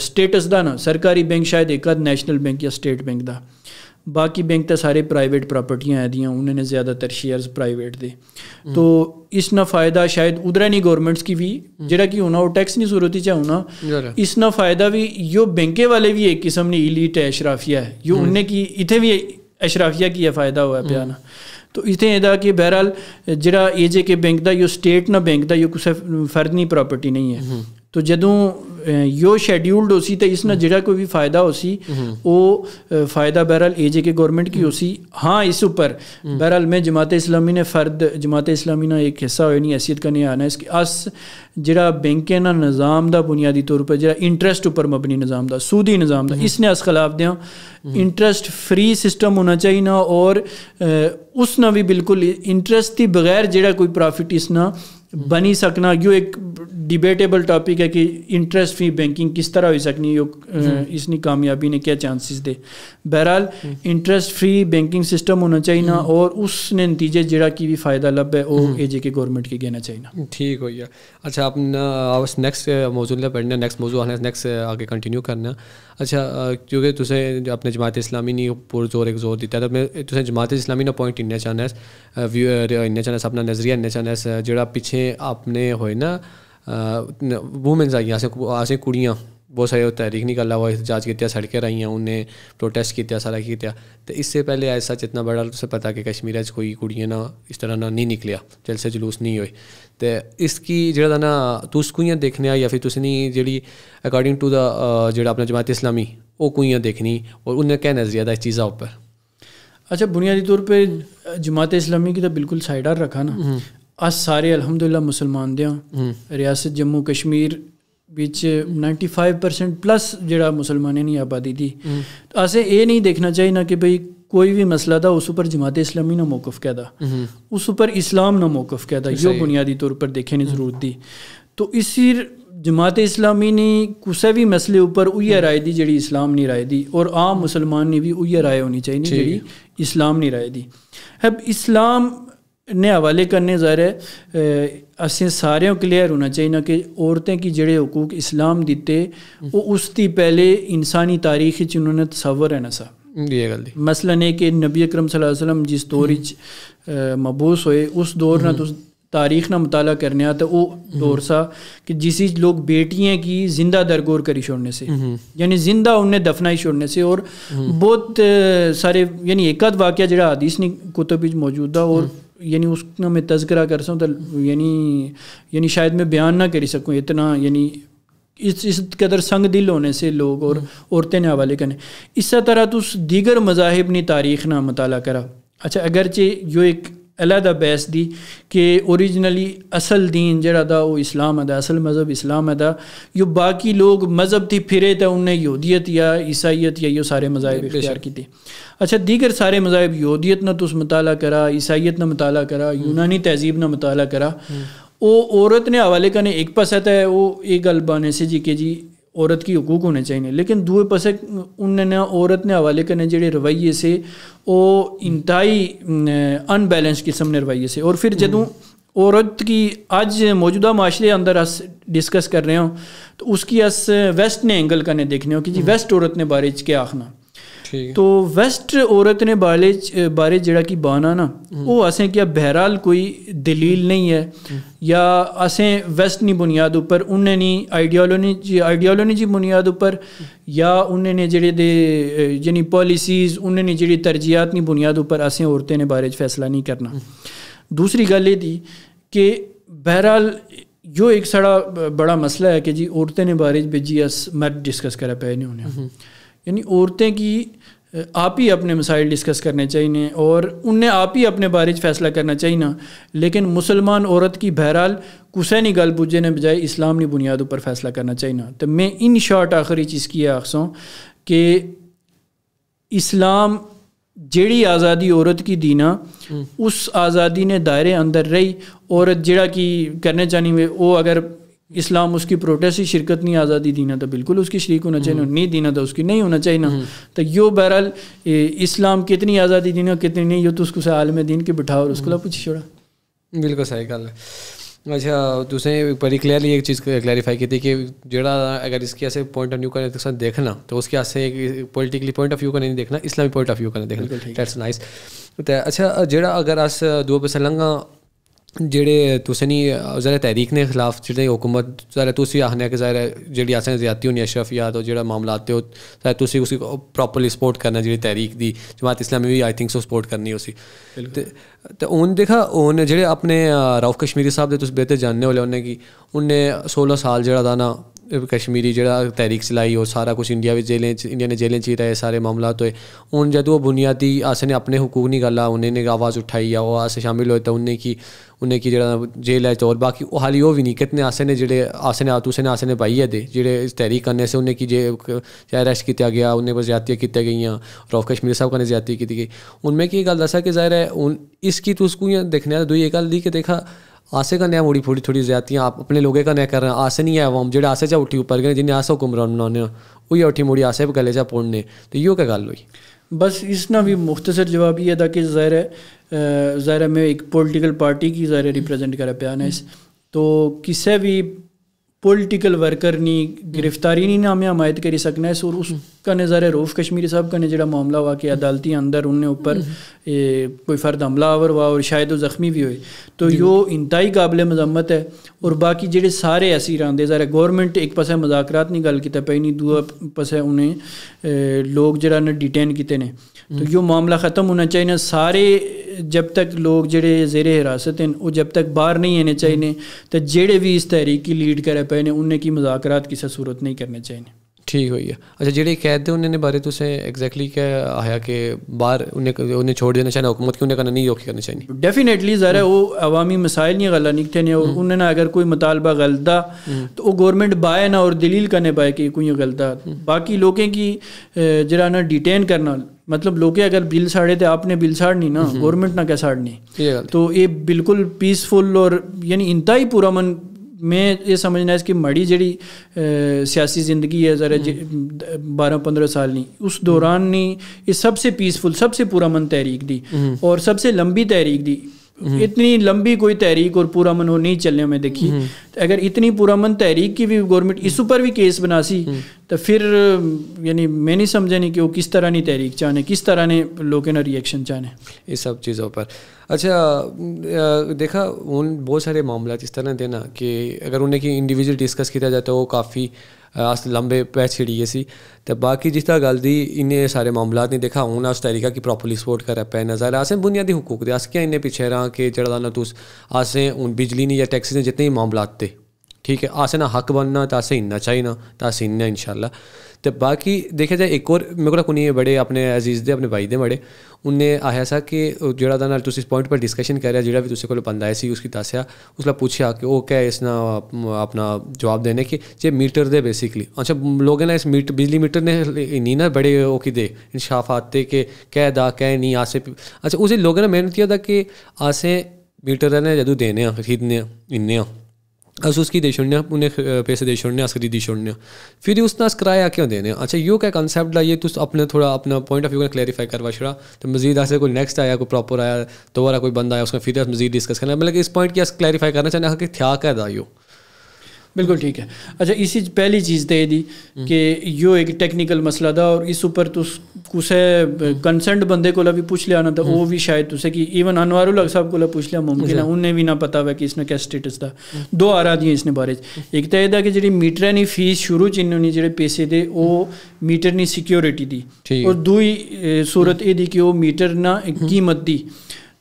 سٹیٹس دا نا سرکاری بینک شاید ایک آدھ نیشنل بینک یا اسٹیٹ بینک دا، باقی بینک تو سارے پرائیویٹ پراپرٹیاں آ دیاں، انہوں نے زیادہ تر شیئرز پرائیویٹ دے. تو اس نہ فائدہ شاید ادھر نہیں گورنمنٹس کی بھی جڑا کہ ہونا وہ ٹیکس نہیں ضرورت چاہ ہونا، اس نہ فائدہ بھی یہ بینکیں والے بھی ایک قسم نے ایلیٹ ہے، اشرافیہ ہے، یہ انہیں کی اتنے بھی اشرافیہ کی فائدہ ہوا ہے پیا نا. تو اتنے ادا کہ بہرحال جڑا اے جے کے بینک دا یہ اسٹیٹ نہ بینک دا یہ کسی فردنی پراپرٹی نہیں ہے. تو جدوں یو شیڈیولڈ ہو سی تو اس نہ جڑا کوئی بھی فائدہ ہو سی وہ فائدہ بہرحال اے جے کے گورنمنٹ کی ہو سی. ہاں اس اوپر بہرحال میں جماعت اسلامی نے جماعت اسلامی نہ ایک حصہ ہوئے نہیں حیثیت کا نہیں آنا اس کہ اس جڑا بینکیں نہ نظام دا بنیادی طور پر جڑا انٹرسٹ اوپر مبنی نظام دا سودی نظام دا اس نے اس خلاف دیاں انٹرسٹ فری سسٹم ہونا چاہیے نا، اور اس نہ بھی بالکل انٹرسٹ کی بغیر جڑا کوئی پروفٹ اس نہ بنی سکنا. یہ ایک ڈیبیٹیبل ٹاپک ہے کہ انٹرسٹ فری بینکنگ کس طرح ہو سکنی، اس کی کامیابی نے کیا چانسز دے. بہرحال انٹرسٹ فری بینکنگ سسٹم ہونا چاہیے نا، اور اس نے نتیجے جڑا کی بھی فائدہ لب ہے وہ اے جے کے گورنمنٹ کے گینا چاہیے نا. ٹھیک ہو گیا. اچھا آپ نیکسٹ موضوع لے پڑھنا، نیکسٹ موضوع آنا نیکسٹ آگے کنٹینیو کرنا. اچھا کیونکہ تُسیں اپنے جماعت اسلامی نے پور زور ایک زور دیتا ہے، میں تُسیں جماعت اسلامی نے پوائنٹ اننا چاہنا ہے اپنا نظریہ اننا چاہنا ہے جڑا پیچھے اپنے ہوئے نا وومنز آئی آسیں کڑیاں بہت سارے تحریک نہیں کر رہا، وہ احتجاج کیا، سڑکیں رہی ہیں، انہیں پروٹیسٹ کیا، سارا کیا. تو اس سے پہلے ایسا اتنا بڑا تو پتا کہ کشمیر کوئی کڑیاں نہ اس طرح نہ نہیں نکلیا، جلسے جلوس نہیں ہوئے. تو اس کی جڑا نا تس کوئیاں دیکھنے یا پھر تس نہیں جڑی اکارڈنگ ٹو دا جڑا اپنا جماعت اسلامی وہ کوئیاں دیکھنی اور انہیں کیا نظریہ تھا اس چیزوں اوپر؟ اچھا بنیادی طور پہ جماعت اسلامی کی تو بالکل سائڈر رکھا نا. آج سارے الحمدللہ مسلمان دیاں ریاست جموں کشمیر بچ 95% پلس جڑا مسلمانیں نہیں آبادی تھی. تو اسے یہ نہیں دیکھنا چاہیے نا کہ بھئی کوئی بھی مسئلہ تھا اس اوپر جماعت اسلامی نہ موقف کیا تھا، اس اوپر اسلام نہ موقف کیا تھا، یہ بنیادی طور پر دیکھنے ضرورت تھی. تو اسی جماعت اسلامی نے کسی بھی مسئلے اوپر وہی رائے دی جڑی اسلام نہیں رائے دی، اور عام مسلمان نے بھی وہی رائے ہونی چاہیے جڑی اسلام نہیں رائے دی. اب اسلام نے حوالے کرنے ظاہر ہے اسیں سارے کلیئر ہونا چاہیے نا کہ عورتیں کی جڑے حقوق اسلام دیتے وہ اس کی پہلے انسانی تاریخ انہوں نے تصور ہے نا سا. مثلاً ہے کہ نبی اکرم صلی اللہ علیہ وسلم جس دور مبعوث ہوئے اس دور نہ تو تاریخ نہ مطالعہ کرنے آتا وہ دور سا کہ جسی لوگ بیٹیاں کی زندہ درگور کری چھوڑنے سے، یعنی زندہ انہیں دفنائی چھوڑنے سے، اور بہت سارے یعنی ایک آدھ واقعہ جڑا حدیث نے کتب موجود تھا، اور یعنی اس کا میں تذکرہ کر سکوں تو یعنی شاید میں بیان نہ کر سکوں اتنا، یعنی اس قدر سنگ دل ہونے سے لوگ اور عورتیں نے حوالے کرنے. اسی طرح تو دیگر مذاہب نے تاریخ نہ مطالعہ کرا. اچھا اگرچہ جو ایک علیحدہ بحث دی کہ اوریجنلی اصل دین جڑا تھا وہ اسلام ہے، اصل مذہب اسلام ہے، جو باقی لوگ مذہب تھی پھرے تھے انہیں یہودیت یا عیسائیت یا یہ سارے مذاہب اختیار کی تھے. اچھا دیگر سارے مذاہب یہودیت نہ تو اس مطالعہ کرا، عیسائیت نہ مطالعہ کرا، یونانی تہذیب نہ مطالعہ کرا. وہ عورت نے حوالے کرنے ایک پاس آتا ہے وہ ایک گل بانے سے جی کہ جی عورت کی حقوق ہونے چاہیے، لیکن دوسرے پاس انہوں نے عورت نے حوالے کرنے جڑے رویے سے وہ انتہائی ان بیلنس قسم نے رویے سے. اور پھر جدوں عورت کی آج موجودہ معاشرے اندر اس ڈسکس کر رہے ہوں تو اس کی اس ویسٹ نے اینگل کرنے دیکھنے ہو کہ جی ویسٹ عورت نے بارے کیا آخنا. تو ویسٹ عورت نے بارے جڑا کی بانا نا وہ اسیں کیا بہرحال کوئی دلیل نہیں ہے، یا اسیں ویسٹ نی بنیاد اوپر انہیں نی آئیڈیالوجی بنیاد اوپر، یا انہیں نے جڑے دے یعنی پالیسیز انہیں نے جڑی ترجیحات نی بنیاد اوپر اسیں عورتیں نے بارے فیصلہ نہیں کرنا. دوسری گل یہ تھی کہ بہرحال جو ایک سڑا بڑا مسئلہ ہے کہ جی عورتیں نے بارے بھیجی اس مرد ڈسکس کرا پہ نہیں ہونے، یعنی عورتیں کی آپ ہی اپنے مسائل ڈسکس کرنے چاہیے اور انہیں آپ ہی اپنے بارے فیصلہ کرنا چاہیے نا. لیکن مسلمان عورت کی بہرحال کسے نہیں گل بجے نے بجائے اسلام نے بنیاد اوپر فیصلہ کرنا چاہیے نا. تو میں ان شارٹ آخری چیز کی آخسوں کہ اسلام جیڑی آزادی عورت کی دینا اس آزادی نے دائرے اندر رہی. عورت جڑا کی کرنے چاہنی ہوئے وہ اگر اسلام اس کی پروٹیسٹ ہی شرکت نہیں آزادی دینا تو بالکل اس کی شریک ہونا چاہیے, نہیں دینا تو اس کی نہیں ہونا چاہیے نا. تو یو بہرحال اسلام کتنی آزادی دینا کتنی نہیں, یہ تو اس کو عالم دین کے بٹھاؤ اور اس کو پوچھ چھوڑا. بالکل صحیح گل ہے. اچھا تُسیں بڑی کلیئرلی ایک چیز کلیریفائی کی تھی کہ جڑا اگر اس کے ایسے پوائنٹ آف ویو کا دیکھنا تو اس کے ایسے پولیٹیکلی پوائنٹ آف ویو کا نہیں دیکھنا, اسلامی پوائنٹ آف ویو کا دیکھنا. That's nice. اچھا جڑا اگر اس دو پہ سلنگا جڑے تُسیں نہیں ذرا تحریک نے خلاف جڑے حکومت ذرا تُسی آخنے کہ ظاہر جڑی اساں زیادتی ہونی اشرفیات اور جڑا معاملات ہو ظاہر تُسی اس کو پراپرلی سپورٹ کرنا جڑی تحریک دی جماعت اسلامی بھی آئی تھنک سو سپورٹ کرنی اسی. تو ہوں دیکھا ہوں جڑے اپنے رؤف کشمیری صاحب دے تُس بہتر جاننے والے انہیں کہ انہیں 16 سال جڑا تھا نا کشمیری جڑا تحریک چلائی اور سارا کچھ انڈیا نے جیلیں چی رہے سارے معاملات ہوئے. ہوں جدوں بنیادی آسے نے اپنے حقوق نہیں گلا انہیں نے آواز اٹھائی یا وہ آسے شامل ہوئے تو انہیں کی جڑا جیل ہے اور باقی حالی وہ بھی نہیں کتنے آسے نے جڑے آسے نے آتوسے نے آسے نے بھائی ہے دے جڑے اس تحریک کرنے سے انہیں کی اریسٹ کیا گیا, انہیں پر زیادتیاں کی گئی, رؤف کشمیری صاحب کا زیادتی کی گئی. ان میں کی گل دسا کہ ظاہر ہے اس کی تو اس کو دیکھنے دوئی ایک گل دی کہ دیکھا آسے کا نیا موڑی تھوڑی زیادتیاں آپ اپنے لوگوں کا نیا کر رہے ہیں. آسے نہیں ہے عوام جڑے آسے چاہ اٹھی اوپر گئے جنہیں آسے حکمران بنانے وہی اٹھی موڑی آسے پہ گلے چاہ پوڑنے. تو یہ کیا گل ہوئی؟ بس اس نا بھی مختصر جواب یہ تھا کہ ظاہر میں ایک پولیٹیکل پارٹی کی ظاہر ریپرزینٹ کرا پیا نا, تو کسی بھی پولیٹیکل ورکر نہیں گرفتاری نہیں نام حمایت کری سکنا ہے. اور اس کا نظارہ رؤف کشمیری صاحب کا نے جڑا معاملہ ہوا کہ عدالتی اندر انہیں اوپر کوئی فرد حملہ آور ہوا اور شاید وہ زخمی بھی ہوئے, تو یہ انتہائی قابل مذمت ہے. اور باقی جڑے سارے اسیران دے ظاہر گورنمنٹ ایک پاسے مذاکرات نہیں گل کیتا پئی نہیں, دوسرا پاسے انہیں لوگ جڑا نے ڈیٹین کیتے نے, تو یہ معاملہ ختم ہونا چاہیے نا. سارے جب تک لوگ جڑے زیر حراست ہیں وہ جب تک باہر نہیں آنے چاہیے, تو جڑے بھی اس تحریک کی لیڈ کرے پے نے انہیں کی مذاکرات کسی صورت نہیں کرنے چاہیے. ٹھیک ہوئی ہے. اچھا جڑے قید انہوں نے بارے تو ایگزیکٹلی کیا آیا کہ باہر انہیں چھوڑ دینا چاہیے حکومت کی انہیں کرنا نہیں روکی کرنی چاہیے؟ ڈیفینیٹلی ظاہر ہے وہ عوامی مسائل نہیں غلہ نکتے نے, اور انہیں نہ اگر کوئی مطالبہ غلطہ تو وہ گورنمنٹ بائے نہ اور دلیل کرنے پائے کہ کوئی غلطہ. باقی لوگوں کی جرا نہ ڈیٹین کرنا مطلب لوگ اگر بل ساڑے تو آپ نے بل ساڑنی نا, گورنمنٹ نہ کیا ساڑنی. تو یہ بالکل پیسفل اور یعنی انتہائی پورا من میں یہ سمجھنا ہے اس کی مڑی جڑی سیاسی زندگی ہے ذرا 12-15 سال نہیں اس دوران نہیں یہ سب سے پیسفل سب سے پورا من تحریک دی اور سب سے لمبی تحریک دی. اتنی لمبی کوئی تحریک اور پورا من وہ نہیں چلنے میں دیکھی. اگر اتنی پورا من تحریک کی بھی گورنمنٹ اس اوپر بھی کیس بنا سی تو پھر یعنی میں نہیں سمجھا نہیں کہ وہ کس طرح نہیں تحریک چاہنے کس طرح نے لوگوں نے ریئیکشن چاہنے اس سب چیزوں پر. اچھا دیکھا ان بہت سارے معاملات اس طرح دینا کہ اگر انہیں کی انڈیویجول ڈسکس کیا جائے تو وہ کافی لمبے پہ چھڑیے سی. تو باقی جس طرح گل دی انہیں سارے معاملات نہیں دیکھا ہوں اس طریقہ کی پراپرلی سپورٹ کر پہ نظر آسیں بنیادی حقوق دے آس کیا انہیں پیچھے رہا کہ جڑا نہ تو آسیں ان بجلی نہیں یا ٹیکسی نے جتنے ہی معاملات تھے ٹھیک ہے آسے نہ حق بننا تو آسے اننا چاہیے نا تو آسے اننا ان شاء اللہ. تو باقی دیکھا جائے ایک اور میرے کو کنی بڑے اپنے عزیز دے اپنے بھائی دے بڑے انہیں آیا سا کہ جڑا تھا تو اس پوائنٹ پر ڈسکشن کر رہا جڑا بھی تُسے کو بندہ آیا سی اس کی دسیا اس نے پوچھا کہ وہ کیا اس نا اپنا جواب دینے کہ جی میٹر دے بیسکلی. اچھا لوگوں نے اس بجلی میٹر نے نہیں نا بڑے وہ کی دے انشافات دے کہ کہہ دا کہہ نہیں آسے. اچھا اسے لوگوں نے محنت کیا تھا کہ آسے میٹر نے جدوں دینے خریدنے اننے اس اس کی دے چھوڑنے انہیں پیسے دے چھوڑنے اس خریدی چھوڑنے پھر اس نے کرایہ کیوں دینے. اچھا یو کیا کنسیپٹ لائیے تو اپنے تھوڑا اپنا پوائنٹ آف ویو کلیریفائی کروا چھڑا تو مزید ایسے کوئی نیکسٹ آیا کوئی پراپر آیا دوبارہ کوئی بندہ آیا اس کا پھر مزید ڈسکس کرنا مطلب کہ اس پوائنٹ کی کلیریفائی کرنا چاہنا کہ تھیا کیا دا یو. بالکل ٹھیک ہے. اچھا اسی پہلی چیز تے دی کہ یو ایک ٹیکنیکل مسئلہ تھا اور اس اوپر تو کسے کنسرنڈ بندے کو بھی پوچھ لیا نا تو وہ بھی شاید تسے کہ ایون انوار الحق صاحب کو پوچھ لیا ممکن ہے انہیں بھی نہ پتا ہوا کہ اس نے کیا سٹیٹس تھا. دو آرا دیاں اس نے بارے ایک تو یہ تھا کہ جی میٹر نہیں فیس شروع چنوں نہیں جڑے پیسے دے وہ میٹر نہیں سیکیورٹی دی اور دوئی صورت یہ دی کہ وہ میٹر نہ قیمت دی.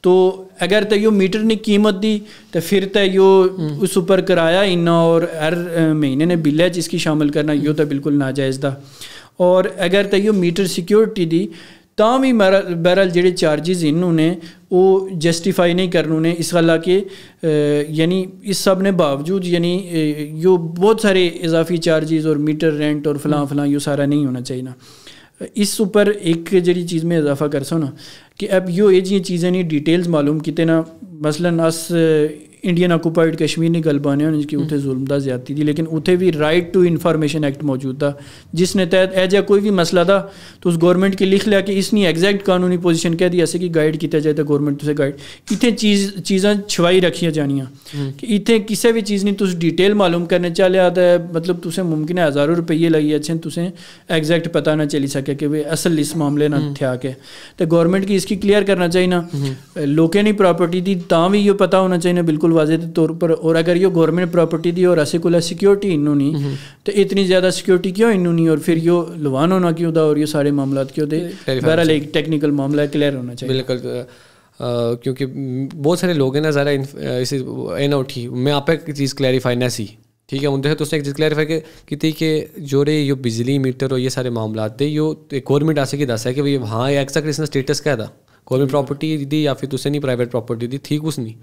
تو اگر تو یہ میٹر نے قیمت دی تو پھر تو یہ اس اوپر کرایہ اننا اور ہر مہینے نے بل ہے جس کی شامل کرنا یہ تو بالکل ناجائز تھا. اور اگر تو یہ میٹر سیکیورٹی دی تاں بھی بہرحال جڑے چارجز انہوں نے وہ جسٹیفائی نہیں کرنے نے اس گلا کہ یعنی اس سب نے باوجود یعنی یہ بہت سارے اضافی چارجز اور میٹر رینٹ اور فلاں فلاں یہ سارا نہیں ہونا چاہیے نا. اس اوپر ایک جڑی چیز میں اضافہ کر سو نا کہ اب یہ جی چیزیں نہیں ڈیٹیلز معلوم کیتے نا مثلاً اس انڈین آکوپائڈ کشمیر نہیں گل بانے ہونے کہ اتنے ظلم دا زیادتی تھی لیکن اتنے بھی رائٹ ٹو انفارمیشن ایکٹ موجود تھا جس نے تحت ایجا کوئی بھی مسئلہ تھا تو اس گورنمنٹ کی لکھ لیا کہ اس نے ایگزیکٹ قانونی پوزیشن کہہ دی ایسے کہ گائیڈ کیا جائے تو گورنمنٹ اسے گائیڈ اتنے چیزاں چھوائی رکھیاں جانیاں کہ اتنے کسی بھی چیز نہیں تس ڈیٹیل معلوم کرنے چلے آتا ہے مطلب تسیں ممکن ہے ہزاروں روپیے لگی اچھے تسیں ایگزیکٹ پتہ نہ چلی سکے کہ وہ اصل اس معاملے نہ تھیا کے تو گورنمنٹ کی اس کی کلیئر کرنا چاہیے نا لوکیں نہیں پراپرٹی دی تاں بھی یہ پتہ ہونا چاہیے بالکل واضح طور پر اور اگر یہ گورنمنٹ پراپرٹی دی اور ایسے کو سیکیورٹی انہوں نہیں تو اتنی زیادہ سیکیورٹی کیوں انہوں نہیں اور پھر یہ لوان ہونا کیوں تھا اور یہ سارے معاملات کیوں تھے بہرحال ایک ٹیکنیکل معاملہ کلیئر ہونا چاہیے. بالکل کیونکہ بہت سارے لوگ ہیں نا ذرا اس نہ اٹھی میں آپ ایک چیز کلیریفائی نہ سی ٹھیک ہے ان دیکھے تو اس نے ایک چیز کلیریفائی کی تھی کہ جو رے یہ بجلی میٹر اور یہ سارے معاملات تھے یہ گورنمنٹ ایسے کی دس ہے کہ وہاں ایکسیکٹ اس نے اسٹیٹس کیا تھا گورنمنٹ پراپرٹی دی یا پھر تُسے نہیں پرائیویٹ پراپرٹی دی ٹھیک اس نہیں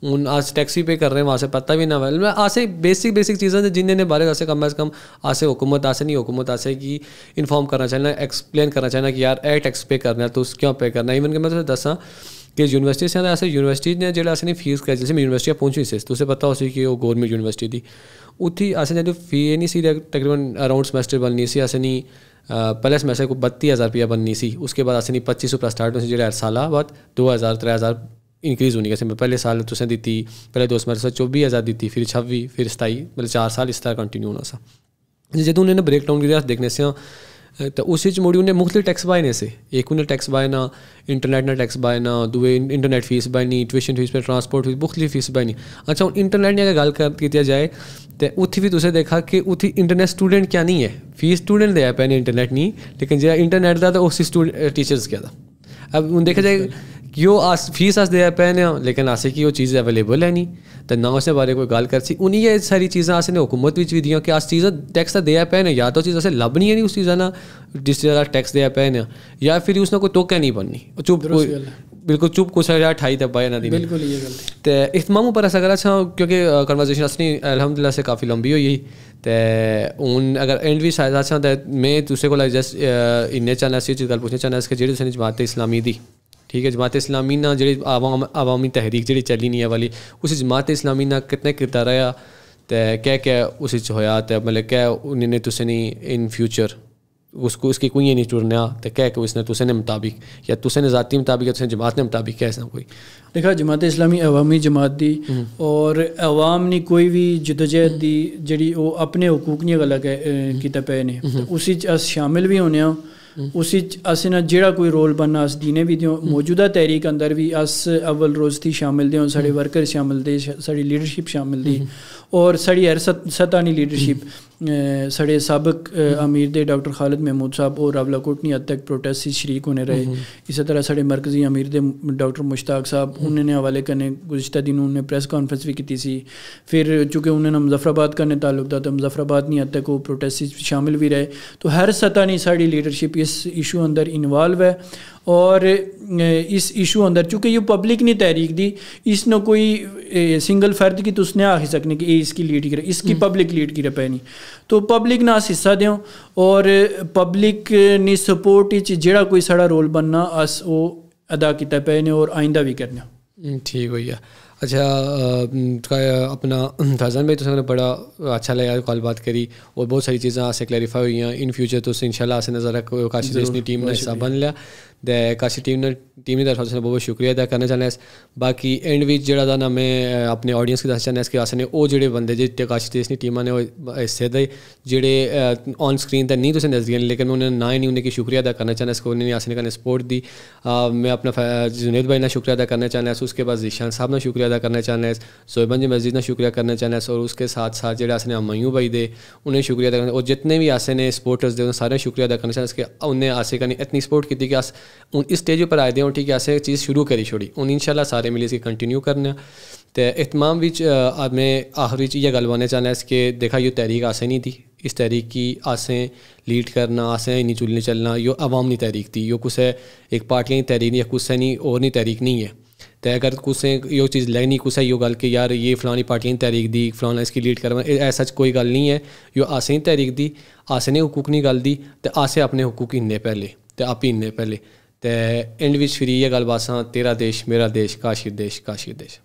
ہوں آج ٹیکسی پے کر رہے ہیں وہاں سے پتہ بھی نہ ہوا آسے بیسک چیزیں جن نے بارے سے کم از کم آسے حکومت آسے نہیں حکومت آسے کی انفارم کرنا چاہنا ایکسپلین کرنا چاہنا کہ یار اے ٹیکس پے کرنا ہے تو اس کیوں پے کرنا ہے. ایون کہ میں دساں کہ یونیورسٹی سے ایسے یونیورسٹی نے جہاں اصل فیس کر جیسے میں یونیورسٹی پہنچی سے تو اسے پتہ ہو سی کہ وہ گورنمنٹ یونیورسٹی تھی اتھی اصل جو فی نہیں سی تقریباً اراؤنڈ سیمسٹر بننی سی ایسے نہیں پہلے سیمسٹر کو 32,000 روپیہ بننی سی اس کے بعد ایسے نہیں 2500 پلس اسٹارٹ ہوئی جہاں ہر سال بعد 2,000-3,000 انکریز ہونی جیسے پہلے سال تو دیتی پہلے 2 سیمسٹر 24,000 دیتی پھر 26 پھر 27 مطلب 4 سال اس طرح کنٹینیو ہونا سا جدوں انہوں نے بریک ڈاؤن کیا دیکھنے سے تو اس مڑی انہیں مختلف ٹیکس بائے سے ایک انہیں ٹیکس بائے نا انٹرنیٹ نہ ٹیکس بائے نا دوے انٹرنیٹ فیس بائنی ٹیوشن فیس پہ ٹرانسپورٹ فیس مختلف فیس بائنی. اچھا ہوں انٹرنیٹ نے اگر گل کیا جائے تو اتھی بھی تسے دیکھا کہ اتھی انٹرنیٹ اسٹوڈنٹ کیا نہیں ہے فیس اسٹوڈنٹ دیا پہ انٹرنیٹ نہیں لیکن جہاں انٹرنیٹ دا تو اسی ٹیچرس کیا تھا. اب ان دیکھا جائے کہ وہ فیس آس دیا پہ لیکن آسے کی وہ چیز اویلیبل ہے نہیں تو نہ اس بارے کوئی گل کر سی انہیں یہ ساری چیزاں آسے نے حکومت بھی دیا کہ آس چیزیں ٹیکس دیا پہ یا تو چیز اسے لبنی ہے نہیں اس چیزاں جس چیز ٹیکس دیا پہ یا پھر اس نے کوئی توقع نہیں بننی چپ بالکل چپ کچھ ٹھائی تک پائے نہ دی بالکل یہ گل تو اہتمام پر ایسا کرا اچھا کیونکہ کنورزیشن اصلی الحمد للہ سے کافی لمبی ہوئی تو ہوں اگر اینڈ بھی شاید اچھا میں دوسرے کو جسٹ انہیں چاہنا اس چیز گل پوچھنا چاہنا اس کہ جی تھی جماعت اسلامی دی ٹھیک ہے جماعت اسلامی نہ جی عوامی تحریک جی چلی نہیں ہے والی اس جماعت اسلامی نہ کتنے کردار رہا تو کیا اس ہویا تو مطلب کیا انہیں نے تسے نہیں ان فیوچر اس کو اس کی کوئی نہیں ٹرنا تو کیا کہ اس نے تسے نے مطابق یا تسے نے ذاتی مطابق یا تسے جماعت نے مطابق کیا ایسا کوئی دیکھا جماعت اسلامی عوامی جماعت دی اور عوام نے کوئی بھی جدوجہد دی جڑی وہ اپنے حقوق نہیں غلط کیتا پے نے اسی شامل بھی ہونے ہوں اسی اسے نہ جڑا کوئی رول بننا اس دینے بھی دیوں موجودہ تحریک اندر بھی اس اول روز تھی شامل دیوں ساڑے ورکر شامل دے ساڑی لیڈرشپ شامل دی اور ساڑی ہر سطحانی لیڈرشپ ساڑے سابق امیر دے ڈاکٹر خالد محمود صاحب اور راولا کوٹنی حد تک پروٹیسٹ شریک ہونے رہے. اسی طرح ساڑے مرکزی امیر دے ڈاکٹر مشتاق صاحب انہوں نے حوالے کرنے گزشتہ دنوں انہوں نے پریس کانفرنس بھی کی سی. پھر چونکہ انہوں نے مظفر آباد کرنے تعلق تھا تو مظفر آباد نہیں حد تک وہ پروٹیسٹ شامل بھی رہے. تو ہر سطحانی ساڑی لیڈرشپ اس ایشو اندر انوالو ہے اور اس ایشو اندر چونکہ یہ پبلک نہیں تحریک دی اس نے کوئی سنگل فرد کی تو اس نے آ ہی سکنے کہ یہ اس کی لیڈ کرے اس کی پبلک لیڈ کی رپے نہیں تو پبلک نہ اس حصہ دوں اور پبلک نے سپورٹ جڑا کوئی سڑا رول بننا اس وہ ادا کیتا پے نے اور آئندہ بھی کرنا. ٹھیک ہوئی ہے. اچھا اپنا فیضان بھائی تو نے بڑا اچھا لگا کال بات کری اور بہت ساری چیزیں آسے کلیریفائی ہوئی ہیں ان فیوچر تو ان شاء اللہ آسے نظر رکھو کاشی دیشنی ٹیم نے حصہ بن لیا کاشی ٹیم کی طرف سے بہت شکریہ ادا کرنا چاہنا ہے. باقی اینڈ وچ جڑا تھا نا میں اپنے آڈینس کی دس چاہنا ہے کہ آسے نے وہ جڑے بندے جی کاشی دیشنی ٹیماں نے وہ حصے دے جڑے آن اسکرین تک نہیں تو نظریے لیکن میں انہیں نہ ہی نہیں انہیں کی شکریہ ادا کرنا چاہنا ہے کہ انہوں نے آسے نے سپورٹ دی. میں اپنا جنید بھائی نے شکریہ ادا کرنا چاہنا ہے اس کے بعد ذیشان صاحب نے شکریہ ادا کرنا چاہنا ہے صوبان جی مسجد نے شکریہ کرنا چاہنا ہے اور اس کے ساتھ ساتھ جڑے آسے نے ہمایوں بھائی دے انہیں شکریہ ادا کرنا اور جتنے بھی آسے نے سپورٹرز دے سارے شکریہ ادا کرنا چاہنا ہے کہ انہیں آسے کا اتنی سپورٹ کی تھی کہ اس اسٹیج پر آئے دیں اور ٹھیک ہے ایسے چیز شروع کری چھوڑی ان ان شاء اللہ سارے ملی اس کی کنٹینیو کرنا. تو اہتمام میں آخری یہ گل بانے چاہنا ہے کہ دیکھا یہ تحریک آسے نہیں تھی اس تحریک کی آسیں لیڈ کرنا آسیں نہیں چلنے چلنا یہ عوامی تحریک تھی یہ کچھ ہے ایک پارٹیاں تحریک نہیں یا کچھ ہے نہیں اور نہیں تحریک نہیں ہے تو اگر کسے یہ چیز لگنی کسے یہ گل کہ یار یہ فلانی پارٹی نے تحریک دی فلانا اس کی لیڈ کروا ایسا کوئی گل نہیں ہے. یہ آسے ہی تحریک دی آسے نے حقوق نہیں گل دی تو آسے اپنے حقوق اننے پہلے تو آپ ہی اننے پہلے تو اینڈ وچ پھر یہ گل باساں تیرا دیش میرا دیش کاشر دیش کاشر دیش.